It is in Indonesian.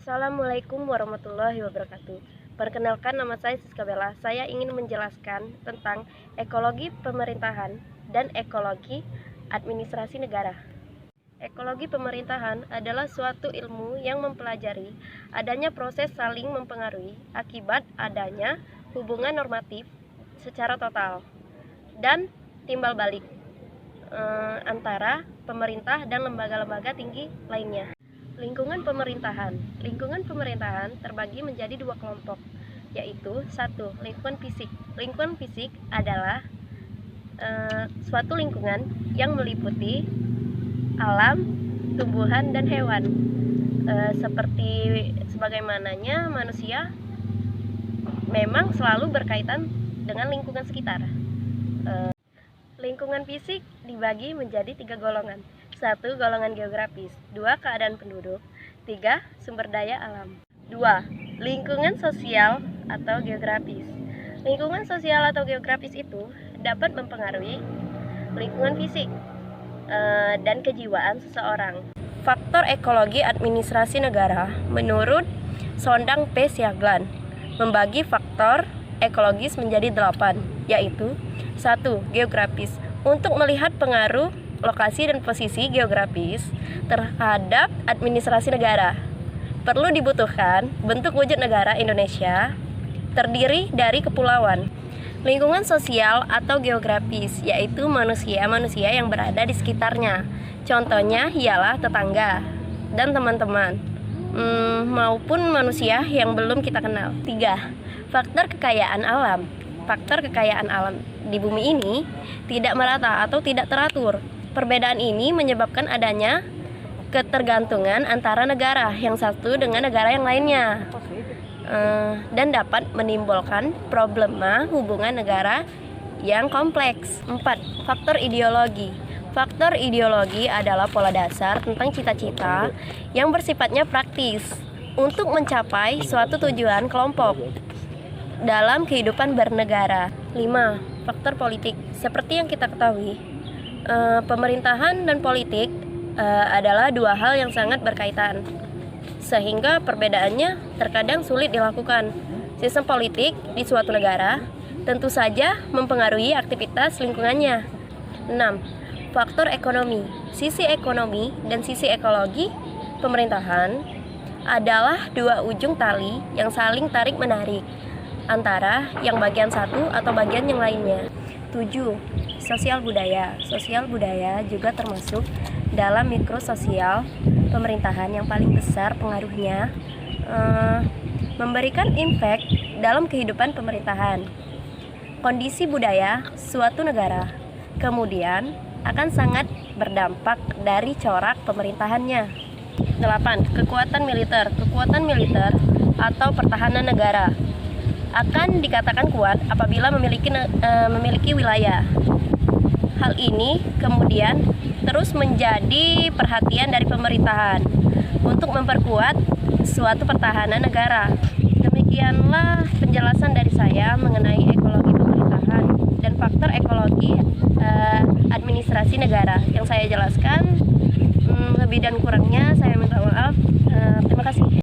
Assalamualaikum warahmatullahi wabarakatuh. Perkenalkan, nama saya Siska Bella. Saya ingin menjelaskan tentang ekologi pemerintahan dan ekologi administrasi negara. Ekologi pemerintahan adalah suatu ilmu yang mempelajari adanya proses saling mempengaruhi akibat adanya hubungan normatif secara total dan timbal balik antara pemerintah dan lembaga-lembaga tinggi lainnya. Lingkungan pemerintahan terbagi menjadi dua kelompok, yaitu satu, lingkungan fisik. Lingkungan fisik adalah suatu lingkungan yang meliputi alam, tumbuhan, dan hewan, seperti sebagaimananya manusia memang selalu berkaitan dengan lingkungan sekitar. Lingkungan fisik dibagi menjadi tiga golongan. 1. Golongan geografis. 2. Keadaan penduduk. 3. Sumber daya alam. 2. Lingkungan sosial atau geografis. Lingkungan sosial atau geografis itu dapat mempengaruhi lingkungan fisik dan kejiwaan seseorang. Faktor ekologi administrasi negara menurut Sondang P. Siaglan membagi faktor ekologis menjadi 8, yaitu 1. Geografis. Untuk melihat pengaruh lokasi dan posisi geografis terhadap administrasi negara, perlu dibutuhkan bentuk wujud negara Indonesia terdiri dari kepulauan. Lingkungan sosial atau geografis, yaitu manusia-manusia yang berada di sekitarnya. Contohnya ialah tetangga dan teman-teman, maupun manusia yang belum kita kenal. 3. Faktor kekayaan alam. Faktor kekayaan alam di bumi ini tidak merata atau tidak teratur. Perbedaan ini menyebabkan adanya ketergantungan antara negara yang satu dengan negara yang lainnya, dan dapat menimbulkan problema hubungan negara yang kompleks. 4. Faktor ideologi. Faktor ideologi adalah pola dasar tentang cita-cita yang bersifatnya praktis untuk mencapai suatu tujuan kelompok dalam kehidupan bernegara. 5. Faktor politik. Seperti yang kita ketahui, pemerintahan dan politik adalah dua hal yang sangat berkaitan, sehingga perbedaannya terkadang sulit dilakukan. Sistem politik di suatu negara tentu saja mempengaruhi aktivitas lingkungannya. 6. Faktor ekonomi. Sisi ekonomi dan sisi ekologi pemerintahan adalah dua ujung tali yang saling tarik-menarik antara yang bagian satu atau bagian yang lainnya. 7. Sosial budaya. Sosial budaya juga termasuk dalam mikrososial pemerintahan yang paling besar pengaruhnya, memberikan impact dalam kehidupan pemerintahan. Kondisi budaya suatu negara kemudian akan sangat berdampak dari corak pemerintahannya. 8. Kekuatan militer. Kekuatan militer atau pertahanan negara akan dikatakan kuat apabila memiliki wilayah. Hal ini kemudian terus menjadi perhatian dari pemerintahan untuk memperkuat suatu pertahanan negara. Demikianlah penjelasan dari saya mengenai ekologi pemerintahan dan faktor ekologi administrasi negara yang saya jelaskan. Lebih dan kurangnya saya minta maaf.